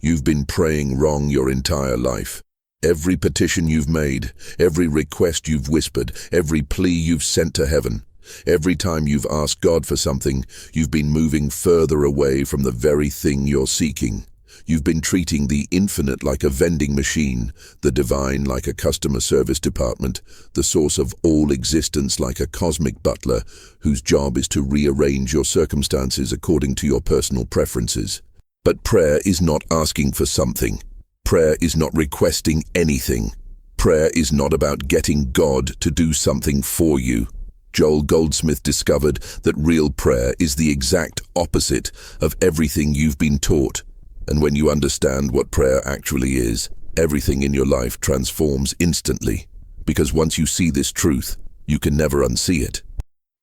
You've been praying wrong your entire life. Every petition you've made, every request you've whispered, every plea you've sent to heaven, every time you've asked God for something, you've been moving further away from the very thing you're seeking. You've been treating the infinite like a vending machine, the divine like a customer service department, the source of all existence like a cosmic butler whose job is to rearrange your circumstances according to your personal preferences. But prayer is not asking for something. Prayer is not requesting anything. Prayer is not about getting God to do something for you. Goldsmith discovered that real prayer is the exact opposite of everything you've been taught. And when you understand what prayer actually is, everything in your life transforms instantly. Because once you see this truth, you can never unsee it.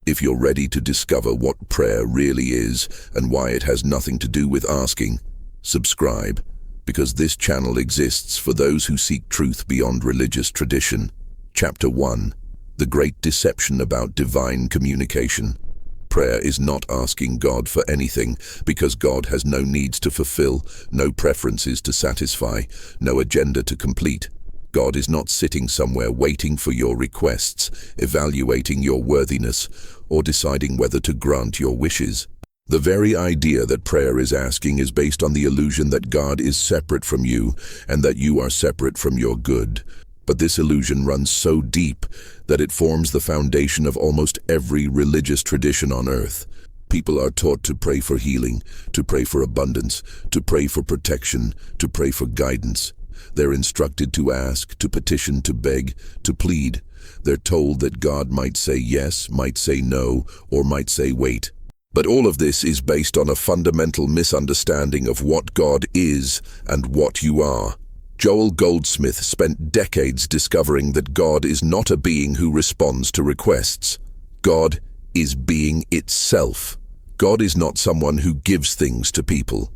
If you're ready to discover what prayer really is and why it has nothing to do with asking, subscribe, because this channel exists for those who seek truth beyond religious tradition. Chapter 1. The Great Deception About Divine Communication. Prayer is not asking God for anything, because God has no needs to fulfill, no preferences to satisfy, no agenda to complete. God is not sitting somewhere waiting for your requests, evaluating your worthiness, or deciding whether to grant your wishes. The very idea that prayer is asking is based on the illusion that God is separate from you and that you are separate from your good. But this illusion runs so deep that it forms the foundation of almost every religious tradition on earth. People are taught to pray for healing, to pray for abundance, to pray for protection, to pray for guidance. They're instructed to ask, to petition, to beg, to plead. They're told that God might say yes, might say no, or might say wait. But all of this is based on a fundamental misunderstanding of what God is and what you are. Goldsmith spent decades discovering that God is not a being who responds to requests. God is being itself. God is not someone who gives things to people.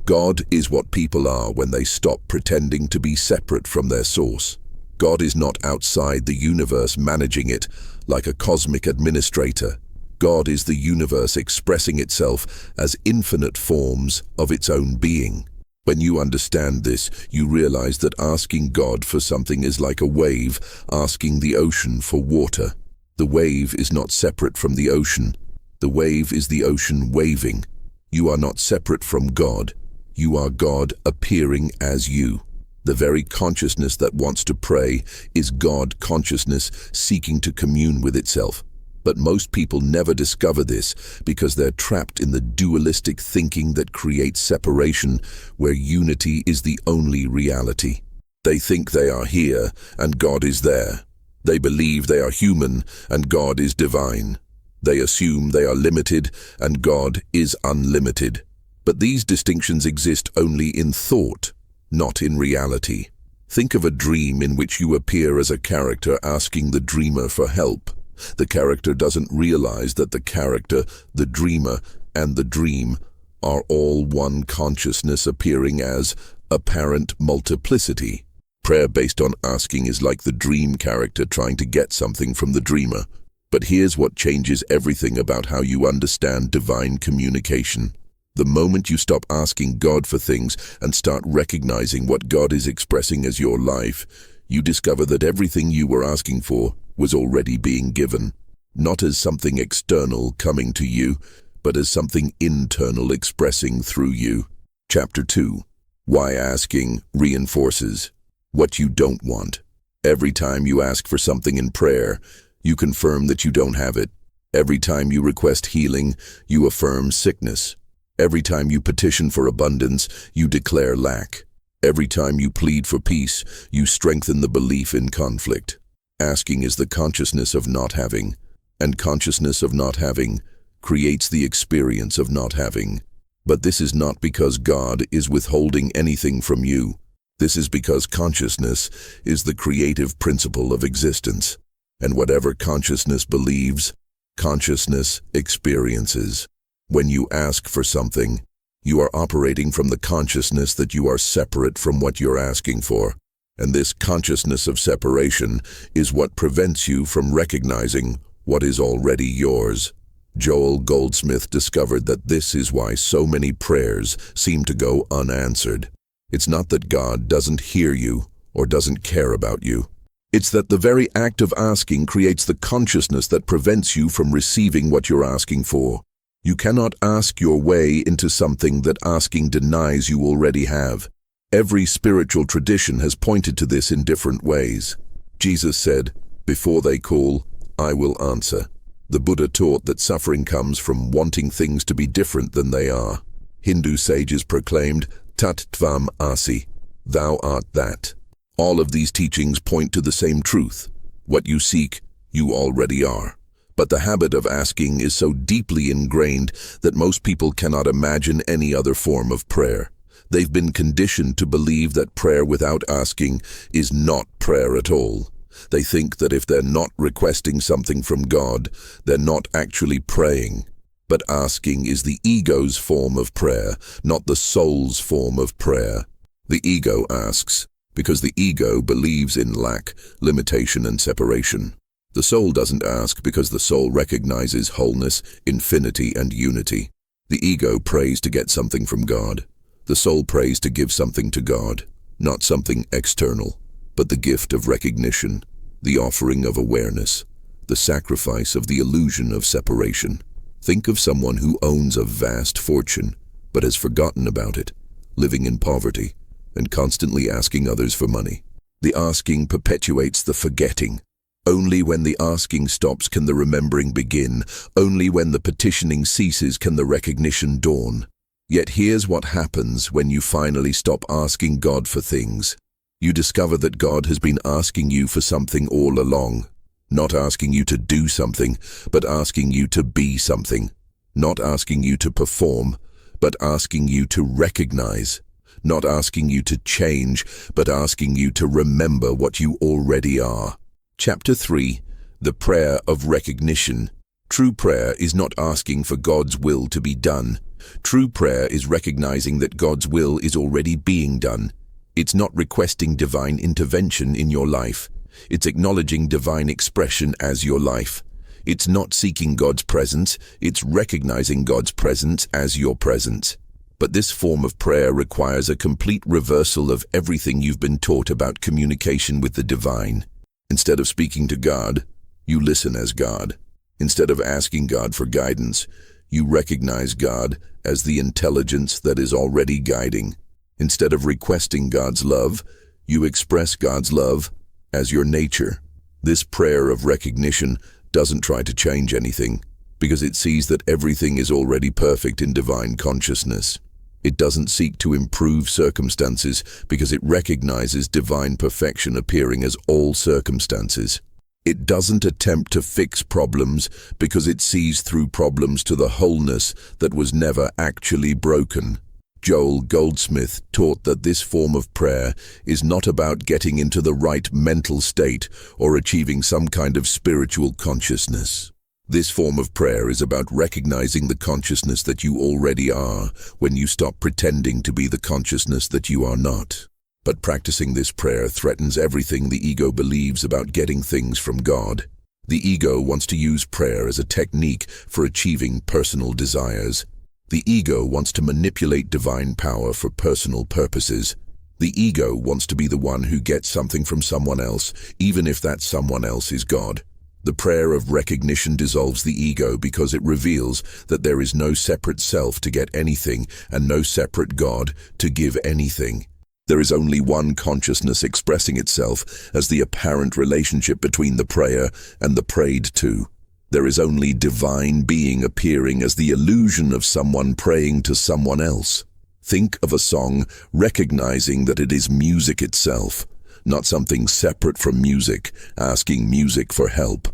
God is what people are when they stop pretending to be separate from their source. God is not outside the universe managing it like a cosmic administrator. God is the universe expressing itself as infinite forms of its own being. When you understand this, you realize that asking God for something is like a wave asking the ocean for water. The wave is not separate from the ocean. The wave is the ocean waving. You are not separate from God. You are God appearing as you. The very consciousness that wants to pray is God consciousness seeking to commune with itself. But most people never discover this because they're trapped in the dualistic thinking that creates separation, where unity is the only reality. They think they are here and God is there. They believe they are human and God is divine. They assume they are limited and God is unlimited. But these distinctions exist only in thought, not in reality. Think of a dream in which you appear as a character asking the dreamer for help. The character doesn't realize that the character, the dreamer, and the dream are all one consciousness appearing as apparent multiplicity. Prayer based on asking is like the dream character trying to get something from the dreamer. But here's what changes everything about how you understand divine communication. The moment you stop asking God for things and start recognizing what God is expressing as your life, you discover that everything you were asking for was already being given, not as something external coming to you, but as something internal expressing through you. Chapter 2. Why asking reinforces what you don't want. Every time you ask for something in prayer, you confirm that you don't have it. Every time you request healing, you affirm sickness. Every time you petition for abundance, you declare lack. Every time you plead for peace, you strengthen the belief in conflict. Asking is the consciousness of not having, and consciousness of not having creates the experience of not having. But this is not because God is withholding anything from you. This is because consciousness is the creative principle of existence, and whatever consciousness believes, consciousness experiences. When you ask for something, you are operating from the consciousness that you are separate from what you're asking for. And this consciousness of separation is what prevents you from recognizing what is already yours. Goldsmith discovered that this is why so many prayers seem to go unanswered. It's not that God doesn't hear you or doesn't care about you. It's that the very act of asking creates the consciousness that prevents you from receiving what you're asking for. You cannot ask your way into something that asking denies you already have. Every spiritual tradition has pointed to this in different ways. Jesus said, "Before they call, I will answer." The Buddha taught that suffering comes from wanting things to be different than they are. Hindu sages proclaimed, "Tat tvam asi," thou art that. All of these teachings point to the same truth. What you seek, you already are. But the habit of asking is so deeply ingrained that most people cannot imagine any other form of prayer. They've been conditioned to believe that prayer without asking is not prayer at all. They think that if they're not requesting something from God, they're not actually praying. But asking is the ego's form of prayer, not the soul's form of prayer. The ego asks because the ego believes in lack, limitation, and separation. The soul doesn't ask because the soul recognizes wholeness, infinity, and unity. The ego prays to get something from God. The soul prays to give something to God, not something external, but the gift of recognition, the offering of awareness, the sacrifice of the illusion of separation. Think of someone who owns a vast fortune, but has forgotten about it, living in poverty, and constantly asking others for money. The asking perpetuates the forgetting. Only when the asking stops can the remembering begin. Only when the petitioning ceases can the recognition dawn. Yet here's what happens when you finally stop asking God for things. You discover that God has been asking you for something all along. Not asking you to do something, but asking you to be something. Not asking you to perform, but asking you to recognize. Not asking you to change, but asking you to remember what you already are. Chapter 3. The Prayer of Recognition. True prayer is not asking for God's will to be done. True prayer is recognizing that God's will is already being done. It's not requesting divine intervention in your life. It's acknowledging divine expression as your life. It's not seeking God's presence, it's recognizing God's presence as your presence. But this form of prayer requires a complete reversal of everything you've been taught about communication with the divine. Instead of speaking to God, you listen as God. Instead of asking God for guidance, you recognize God as the intelligence that is already guiding. Instead of requesting God's love, you express God's love as your nature. This prayer of recognition doesn't try to change anything, because it sees that everything is already perfect in divine consciousness. It doesn't seek to improve circumstances because it recognizes divine perfection appearing as all circumstances. It doesn't attempt to fix problems because it sees through problems to the wholeness that was never actually broken. Joel Goldsmith taught that this form of prayer is not about getting into the right mental state or achieving some kind of spiritual consciousness. This form of prayer is about recognizing the consciousness that you already are when you stop pretending to be the consciousness that you are not. But practicing this prayer threatens everything the ego believes about getting things from God. The ego wants to use prayer as a technique for achieving personal desires. The ego wants to manipulate divine power for personal purposes. The ego wants to be the one who gets something from someone else, even if that someone else is God. The prayer of recognition dissolves the ego because it reveals that there is no separate self to get anything and no separate God to give anything. There is only one consciousness expressing itself as the apparent relationship between the prayer and the prayed to. There is only divine being appearing as the illusion of someone praying to someone else. Think of a song recognizing that it is music itself, not something separate from music, asking music for help.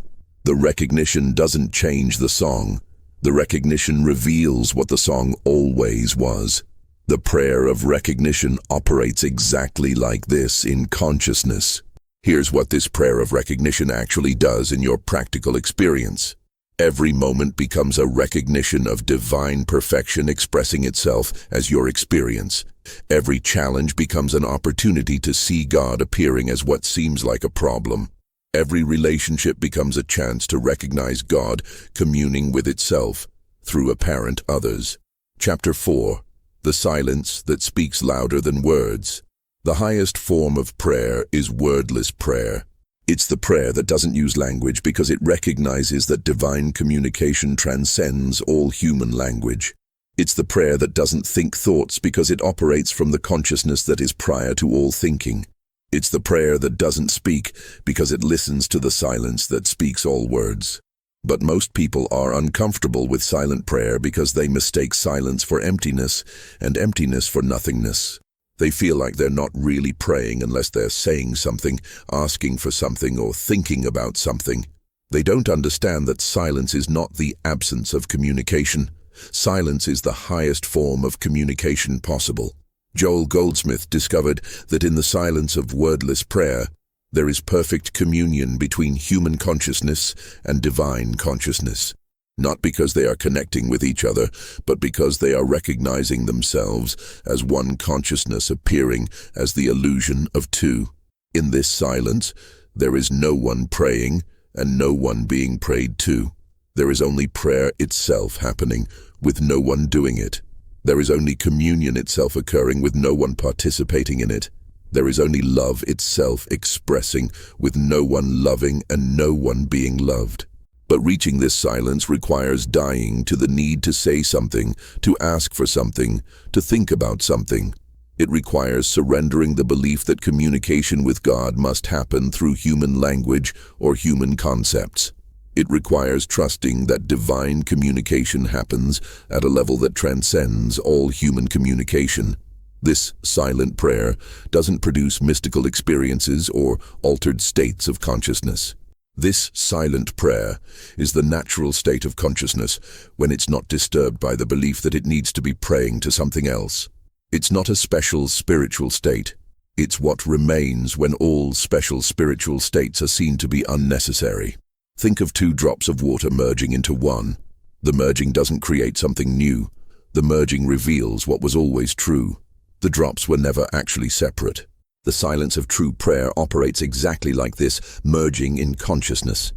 The recognition doesn't change the song. The recognition reveals what the song always was. The prayer of recognition operates exactly like this in consciousness. Here's what this prayer of recognition actually does in your practical experience. Every moment becomes a recognition of divine perfection expressing itself as your experience. Every challenge becomes an opportunity to see God appearing as what seems like a problem. Every relationship becomes a chance to recognize God communing with itself through apparent others. Chapter 4. the silence that speaks louder than words. The highest form of prayer is wordless prayer. It's the prayer that doesn't use language because it recognizes that divine communication transcends all human language. It's the prayer that doesn't think thoughts because it operates from the consciousness that is prior to all thinking. It's the prayer that doesn't speak because it listens to the silence that speaks all words. But most people are uncomfortable with silent prayer because they mistake silence for emptiness and emptiness for nothingness. They feel like they're not really praying unless they're saying something, asking for something, or thinking about something. They don't understand that silence is not the absence of communication. Silence is the highest form of communication possible. Joel Goldsmith discovered that in the silence of wordless prayer, there is perfect communion between human consciousness and divine consciousness. Not because they are connecting with each other, but because they are recognizing themselves as one consciousness appearing as the illusion of two. In this silence, there is no one praying and no one being prayed to. There is only prayer itself happening, with no one doing it. There is only communion itself occurring with no one participating in it. There is only love itself expressing with no one loving and no one being loved. But reaching this silence requires dying to the need to say something, to ask for something, to think about something. It requires surrendering the belief that communication with God must happen through human language or human concepts. It requires trusting that divine communication happens at a level that transcends all human communication. This silent prayer doesn't produce mystical experiences or altered states of consciousness. This silent prayer is the natural state of consciousness when it's not disturbed by the belief that it needs to be praying to something else. It's not a special spiritual state. It's what remains when all special spiritual states are seen to be unnecessary. Think of two drops of water merging into one. The merging doesn't create something new. The merging reveals what was always true. The drops were never actually separate. The silence of true prayer operates exactly like this, merging in consciousness.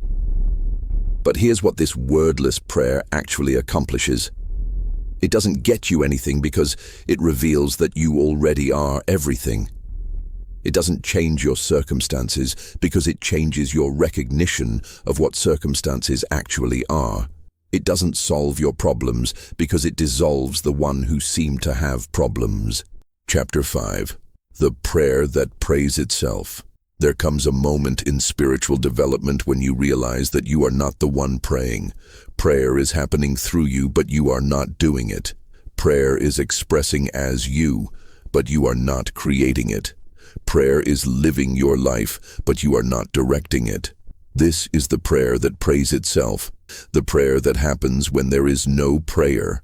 But here's what this wordless prayer actually accomplishes. It doesn't get you anything because it reveals that you already are everything. It doesn't change your circumstances because it changes your recognition of what circumstances actually are. It doesn't solve your problems because it dissolves the one who seemed to have problems. Chapter 5. The prayer that prays itself. There comes a moment in spiritual development when you realize that you are not the one praying. Prayer is happening through you, but you are not doing it. Prayer is expressing as you, but you are not creating it. Prayer is living your life, but you are not directing it. This is the prayer that prays itself, the prayer that happens when there is no prayer.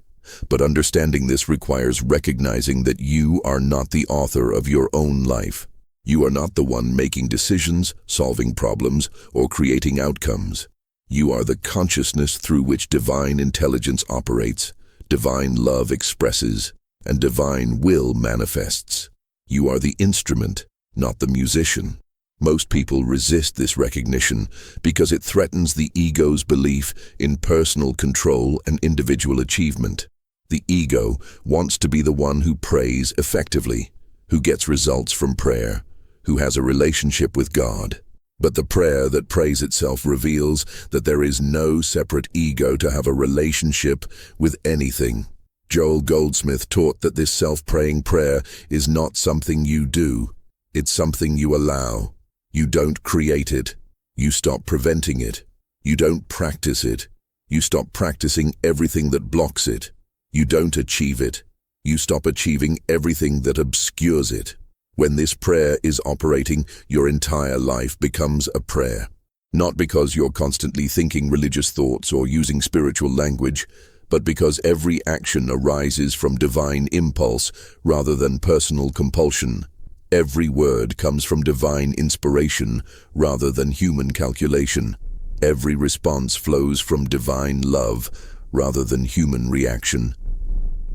But understanding this requires recognizing that you are not the author of your own life. You are not the one making decisions, solving problems, or creating outcomes. You are the consciousness through which divine intelligence operates, divine love expresses, and divine will manifests. You are the instrument, not the musician. Most people resist this recognition because it threatens the ego's belief in personal control and individual achievement. The ego wants to be the one who prays effectively, who gets results from prayer, who has a relationship with God. But the prayer that prays itself reveals that there is no separate ego to have a relationship with anything. Joel Goldsmith taught that this self-praying prayer is not something you do. It's something you allow. You don't create it. You stop preventing it. You don't practice it. You stop practicing everything that blocks it. You don't achieve it. You stop achieving everything that obscures it. When this prayer is operating, your entire life becomes a prayer. Not because you're constantly thinking religious thoughts or using spiritual language, but because every action arises from divine impulse rather than personal compulsion. Every word comes from divine inspiration rather than human calculation. Every response flows from divine love rather than human reaction.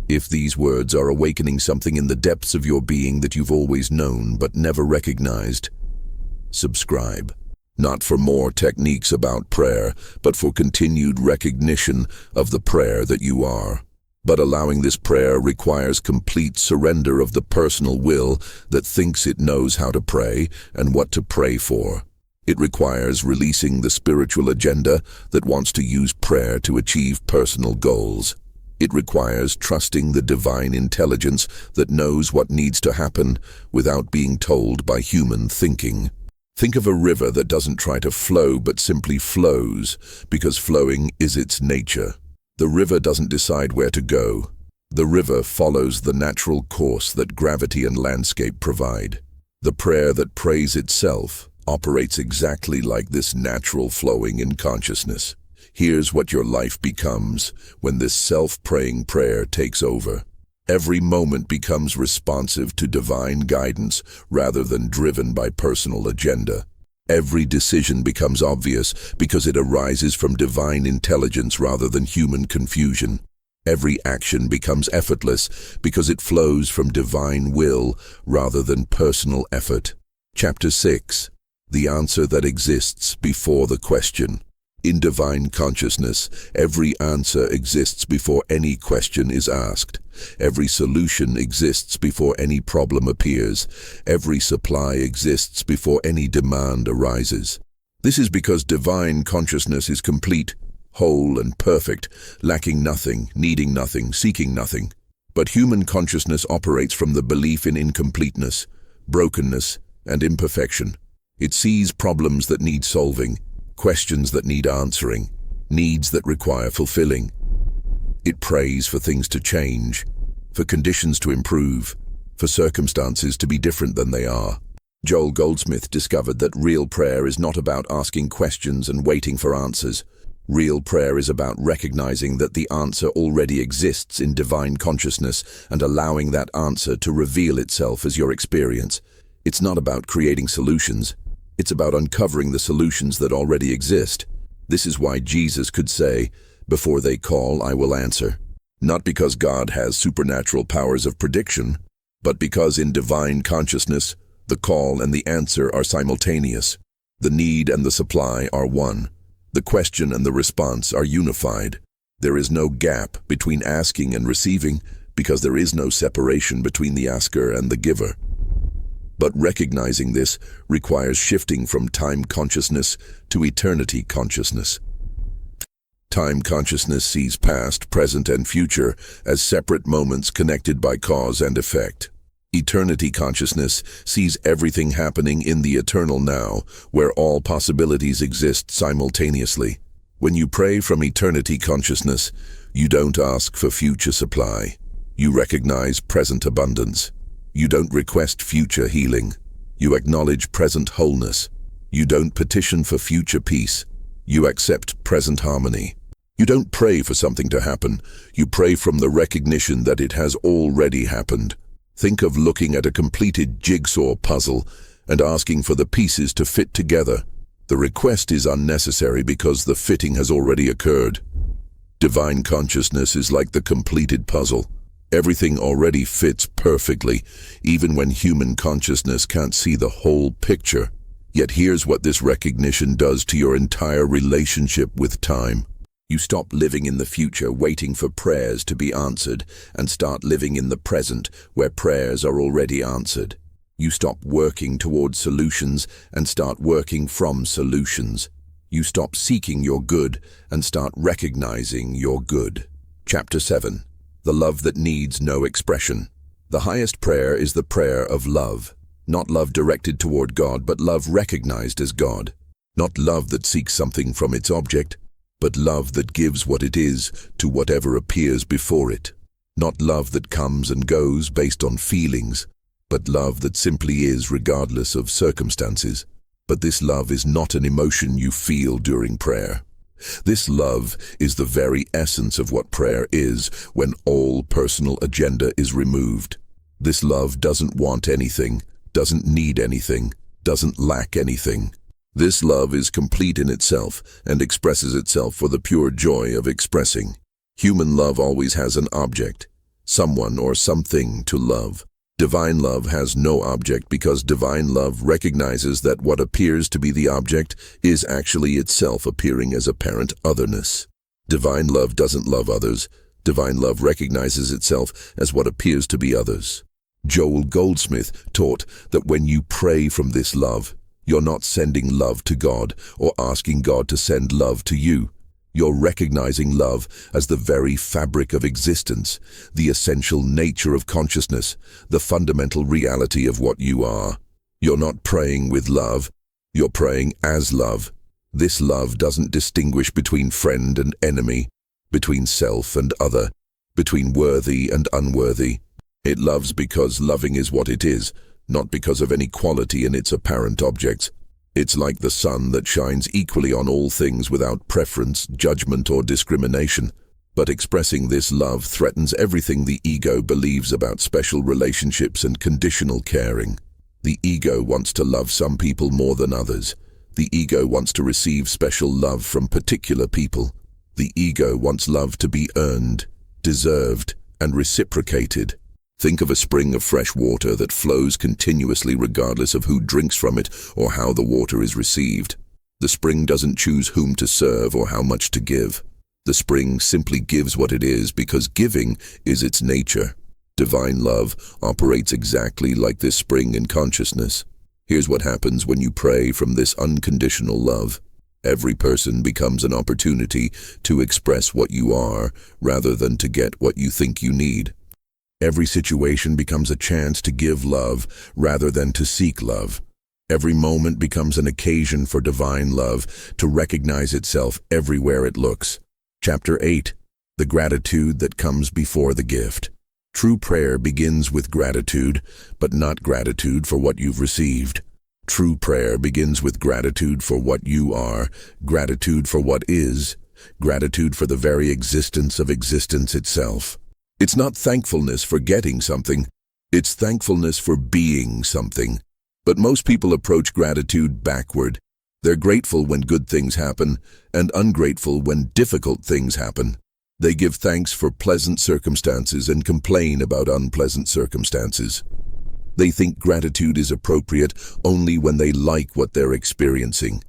If these words are awakening something in the depths of your being that you've always known but never recognized, subscribe. Not for more techniques about prayer, but for continued recognition of the prayer that you are. But allowing this prayer requires complete surrender of the personal will that thinks it knows how to pray and what to pray for. It requires releasing the spiritual agenda that wants to use prayer to achieve personal goals. It requires trusting the divine intelligence that knows what needs to happen without being told by human thinking. Think of a river that doesn't try to flow but simply flows, because flowing is its nature. The river doesn't decide where to go. The river follows the natural course that gravity and landscape provide. The prayer that prays itself operates exactly like this natural flowing in consciousness. Here's what your life becomes when this self-praying prayer takes over. Every moment becomes responsive to divine guidance rather than driven by personal agenda. Every decision becomes obvious because it arises from divine intelligence rather than human confusion. Every action becomes effortless because it flows from divine will rather than personal effort. Chapter 6. The answer that exists before the question. In divine consciousness, every answer exists before any question is asked. Every solution exists before any problem appears. Every supply exists before any demand arises. This is because divine consciousness is complete, whole and perfect, lacking nothing, needing nothing, seeking nothing. But human consciousness operates from the belief in incompleteness, brokenness, and imperfection. It sees problems that need solving, questions that need answering, needs that require fulfilling. It prays for things to change, for conditions to improve, for circumstances to be different than they are. Joel Goldsmith discovered that real prayer is not about asking questions and waiting for answers. Real prayer is about recognizing that the answer already exists in divine consciousness and allowing that answer to reveal itself as your experience. It's not about creating solutions. It's about uncovering the solutions that already exist. This is why Jesus could say, "Before they call, I will answer." Not because God has supernatural powers of prediction, but because in divine consciousness, the call and the answer are simultaneous. The need and the supply are one. The question and the response are unified. There is no gap between asking and receiving because there is no separation between the asker and the giver. But recognizing this requires shifting from time consciousness to eternity consciousness. Time consciousness sees past, present, and future as separate moments connected by cause and effect. Eternity consciousness sees everything happening in the eternal now, where all possibilities exist simultaneously. When you pray from eternity consciousness, you don't ask for future supply. You recognize present abundance. You don't request future healing. You acknowledge present wholeness. You don't petition for future peace. You accept present harmony. You don't pray for something to happen. You pray from the recognition that it has already happened. Think of looking at a completed jigsaw puzzle and asking for the pieces to fit together. The request is unnecessary because the fitting has already occurred. Divine consciousness is like the completed puzzle. Everything already fits perfectly, even when human consciousness can't see the whole picture. Yet here's what this recognition does to your entire relationship with time. You stop living in the future waiting for prayers to be answered and start living in the present where prayers are already answered. You stop working towards solutions and start working from solutions. You stop seeking your good and start recognizing your good. Chapter 7. The love that needs no expression. The highest prayer is the prayer of love. Not love directed toward God, but love recognized as God. Not love that seeks something from its object, but love that gives what it is to whatever appears before it. Not love that comes and goes based on feelings, but love that simply is regardless of circumstances. But this love is not an emotion you feel during prayer. This love is the very essence of what prayer is when all personal agenda is removed. This love doesn't want anything, doesn't need anything, doesn't lack anything. This love is complete in itself and expresses itself for the pure joy of expressing. Human love always has an object, someone or something to love. Divine love has no object because divine love recognizes that what appears to be the object is actually itself appearing as apparent otherness. Divine love doesn't love others, Divine love recognizes itself as what appears to be others. Goldsmith taught that when you pray from this love, you're not sending love to God or asking God to send love to you. You're recognizing love as the very fabric of existence, the essential nature of consciousness, the fundamental reality of what you are. You're not praying with love, you're praying as love. This love doesn't distinguish between friend and enemy, between self and other, between worthy and unworthy. It loves because loving is what it is, not because of any quality in its apparent objects. It's like the sun that shines equally on all things without preference, judgment, or discrimination. But expressing this love threatens everything the ego believes about special relationships and conditional caring. The ego wants to love some people more than others. The ego wants to receive special love from particular people. The ego wants love to be earned, deserved, and reciprocated. Think of a spring of fresh water that flows continuously regardless of who drinks from it or how the water is received. The spring doesn't choose whom to serve or how much to give. The spring simply gives what it is because giving is its nature. Divine love operates exactly like this spring in consciousness. Here's what happens when you pray from this unconditional love. Every person becomes an opportunity to express what you are rather than to get what you think you need. Every situation becomes a chance to give love rather than to seek love. Every moment becomes an occasion for divine love to recognize itself everywhere it looks. Chapter 8. The gratitude that comes before the gift. True prayer begins with gratitude, but not gratitude for what you've received. True prayer begins with gratitude for what you are, gratitude for what is, gratitude for the very existence of existence itself. It's not thankfulness for getting something, it's thankfulness for being something. But most people approach gratitude backward. They're grateful when good things happen, and ungrateful when difficult things happen. They give thanks for pleasant circumstances and complain about unpleasant circumstances. They think gratitude is appropriate only when they like what they're experiencing.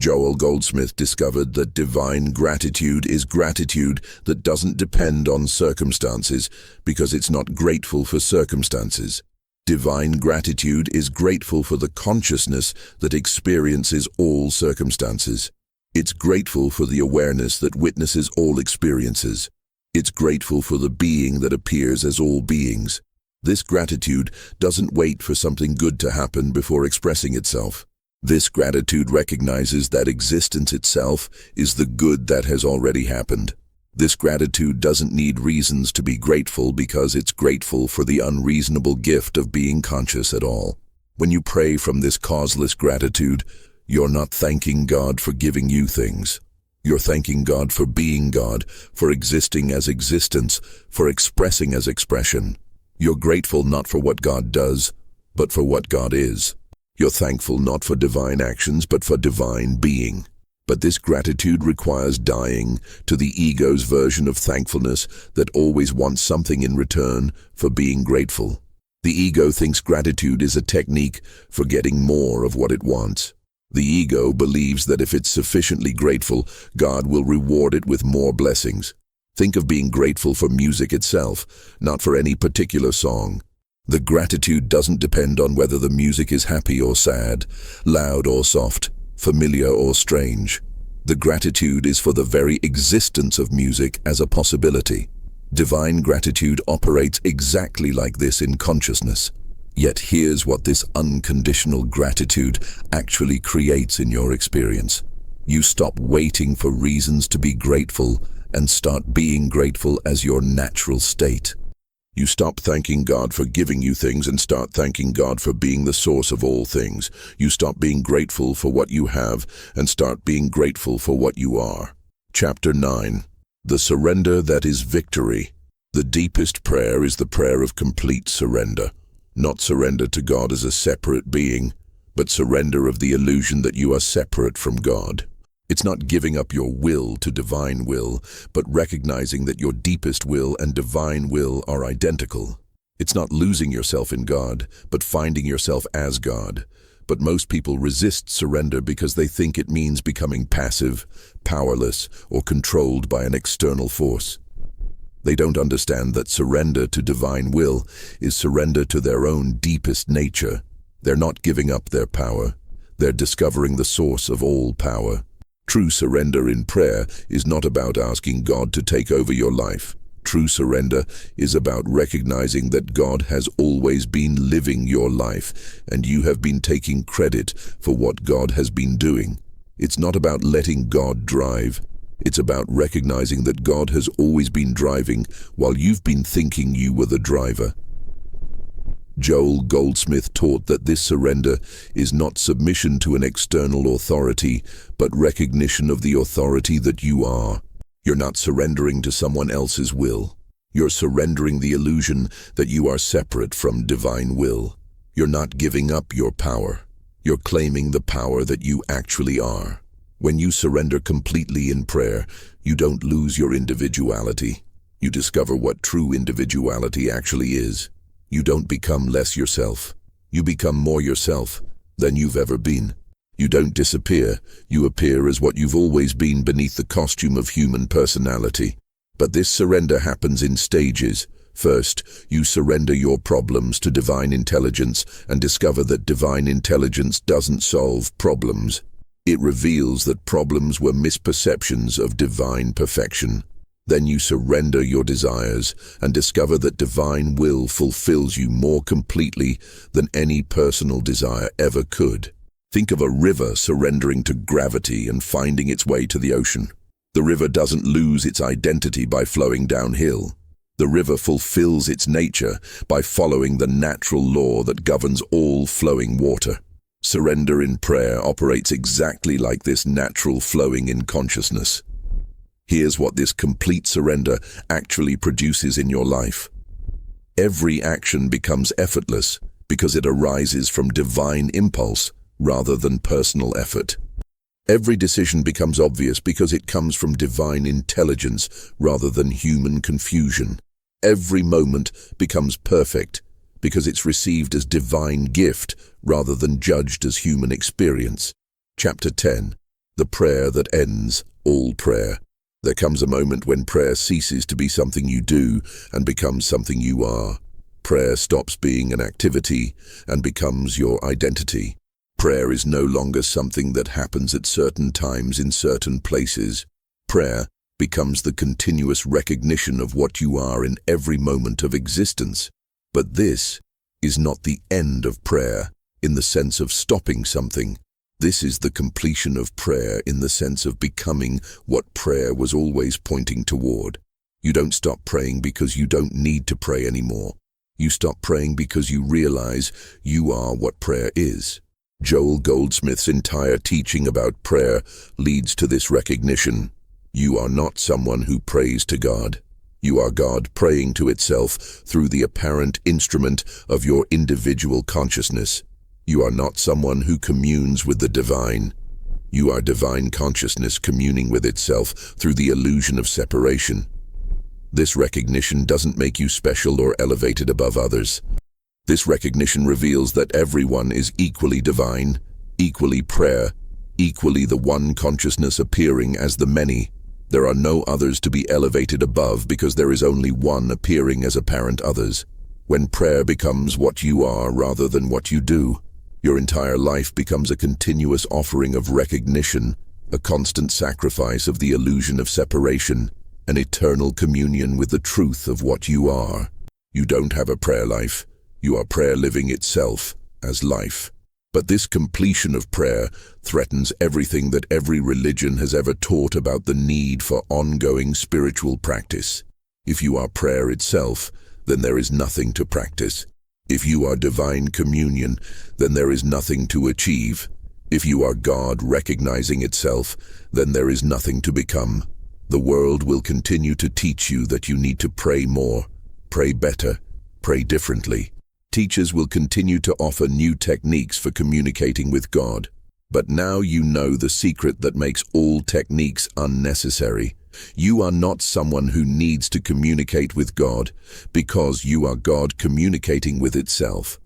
Goldsmith discovered that divine gratitude is gratitude that doesn't depend on circumstances because it's not grateful for circumstances. Divine gratitude is grateful for the consciousness that experiences all circumstances. It's grateful for the awareness that witnesses all experiences. It's grateful for the being that appears as all beings. This gratitude doesn't wait for something good to happen before expressing itself. This gratitude recognizes that existence itself is the good that has already happened. This gratitude doesn't need reasons to be grateful because it's grateful for the unreasonable gift of being conscious at all. When you pray from this causeless gratitude, you're not thanking God for giving you things. You're thanking God for being God, for existing as existence, for expressing as expression. You're grateful not for what God does, but for what God is. You're thankful not for divine actions, but for divine being. But this gratitude requires dying to the ego's version of thankfulness that always wants something in return for being grateful. The ego thinks gratitude is a technique for getting more of what it wants. The ego believes that if it's sufficiently grateful, God will reward it with more blessings. Think of being grateful for music itself, not for any particular song. The gratitude doesn't depend on whether the music is happy or sad, loud or soft, familiar or strange. The gratitude is for the very existence of music as a possibility. Divine gratitude operates exactly like this in consciousness. Yet here's what this unconditional gratitude actually creates in your experience. You stop waiting for reasons to be grateful and start being grateful as your natural state. You stop thanking God for giving you things and start thanking God for being the source of all things. You stop being grateful for what you have and start being grateful for what you are. Chapter 9. The surrender that is victory. The deepest prayer is the prayer of complete surrender. Not surrender to God as a separate being, but surrender of the illusion that you are separate from God. It's not giving up your will to divine will, but recognizing that your deepest will and divine will are identical. It's not losing yourself in God, but finding yourself as God. But most people resist surrender because they think it means becoming passive, powerless, or controlled by an external force. They don't understand that surrender to divine will is surrender to their own deepest nature. They're not giving up their power. They're discovering the source of all power. True surrender in prayer is not about asking God to take over your life. True surrender is about recognizing that God has always been living your life, and you have been taking credit for what God has been doing. It's not about letting God drive. It's about recognizing that God has always been driving while you've been thinking you were the driver. Goldsmith taught that this surrender is not submission to an external authority, but recognition of the authority that you are. You're not surrendering to someone else's will. You're surrendering the illusion that you are separate from divine will. You're not giving up your power. You're claiming the power that you actually are. When you surrender completely in prayer, you don't lose your individuality. You discover what true individuality actually is. You don't become less yourself. You become more yourself than you've ever been. You don't disappear. You appear as what you've always been beneath the costume of human personality. But this surrender happens in stages. First, you surrender your problems to divine intelligence and discover that divine intelligence doesn't solve problems. It reveals that problems were misperceptions of divine perfection. Then you surrender your desires and discover that divine will fulfills you more completely than any personal desire ever could. Think of a river surrendering to gravity and finding its way to the ocean. The river doesn't lose its identity by flowing downhill. The river fulfills its nature by following the natural law that governs all flowing water. Surrender in prayer operates exactly like this natural flowing in consciousness. Here's what this complete surrender actually produces in your life. Every action becomes effortless because it arises from divine impulse rather than personal effort. Every decision becomes obvious because it comes from divine intelligence rather than human confusion. Every moment becomes perfect because it's received as divine gift rather than judged as human experience. Chapter 10. The prayer that ends all prayer. There comes a moment when prayer ceases to be something you do and becomes something you are. Prayer stops being an activity and becomes your identity. Prayer is no longer something that happens at certain times in certain places. Prayer becomes the continuous recognition of what you are in every moment of existence. But this is not the end of prayer in the sense of stopping something. This is the completion of prayer in the sense of becoming what prayer was always pointing toward. You don't stop praying because you don't need to pray anymore. You stop praying because you realize you are what prayer is. Goldsmith's entire teaching about prayer leads to this recognition. You are not someone who prays to God. You are God praying to itself through the apparent instrument of your individual consciousness. You are not someone who communes with the divine. You are divine consciousness communing with itself through the illusion of separation. This recognition doesn't make you special or elevated above others. This recognition reveals that everyone is equally divine, equally prayer, equally the one consciousness appearing as the many. There are no others to be elevated above because there is only one appearing as apparent others. When prayer becomes what you are rather than what you do, your entire life becomes a continuous offering of recognition, a constant sacrifice of the illusion of separation, an eternal communion with the truth of what you are. You don't have a prayer life. You are prayer living itself as life. But this completion of prayer threatens everything that every religion has ever taught about the need for ongoing spiritual practice. If you are prayer itself, then there is nothing to practice. If you are divine communion, then there is nothing to achieve. If you are God recognizing itself, then there is nothing to become. The world will continue to teach you that you need to pray more, pray better, pray differently. Teachers will continue to offer new techniques for communicating with God. But now you know the secret that makes all techniques unnecessary. You are not someone who needs to communicate with God because you are God communicating with itself.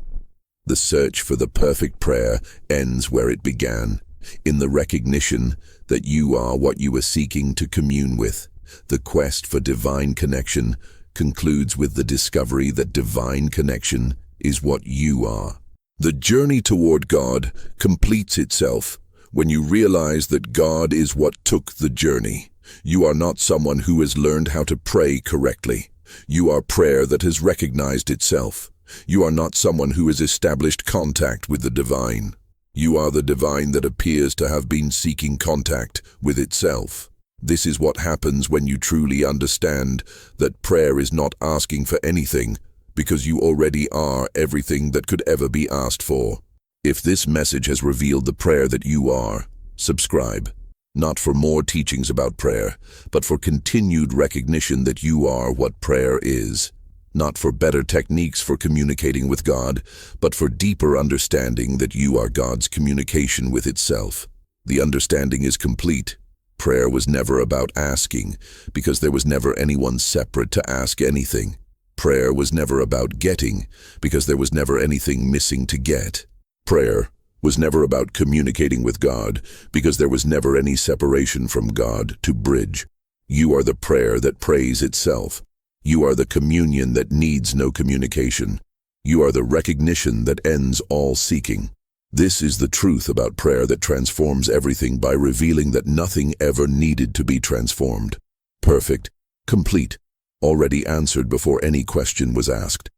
The search for the perfect prayer ends where it began, in the recognition that you are what you are seeking to commune with. the quest for divine connection concludes with the discovery that divine connection is what you are. The journey toward God completes itself when you realize that God is what took the journey. You are not someone who has learned how to pray correctly. You are prayer that has recognized itself. You are not someone who has established contact with the divine. You are the divine that appears to have been seeking contact with itself. This is what happens when you truly understand that prayer is not asking for anything, because you already are everything that could ever be asked for. If this message has revealed the prayer that you are, subscribe. Not for more teachings about prayer, but for continued recognition that you are what prayer is. Not for better techniques for communicating with God, but for deeper understanding that you are God's communication with itself. The understanding is complete. Prayer was never about asking, because there was never anyone separate to ask anything. Prayer was never about getting, because there was never anything missing to get. Prayer was never about communicating with God, because there was never any separation from God to bridge. You are the prayer that prays itself. You are the communion that needs no communication. You are the recognition that ends all seeking. This is the truth about prayer that transforms everything by revealing that nothing ever needed to be transformed. Perfect, complete, already answered before any question was asked.